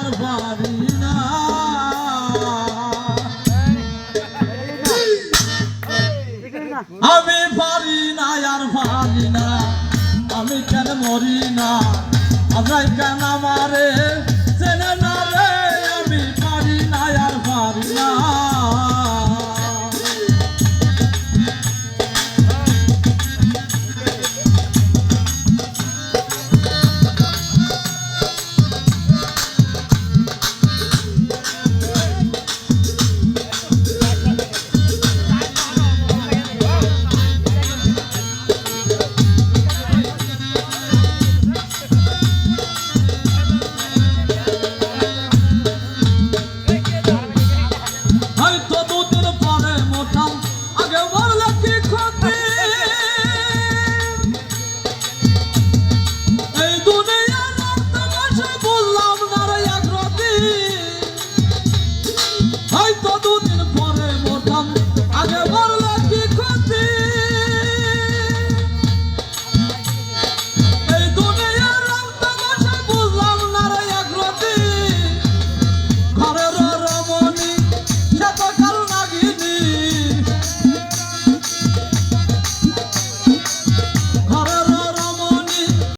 আর পারি না আমি পারি না আর পারি না আমি কেন মরি না আজরাই কেন আমারে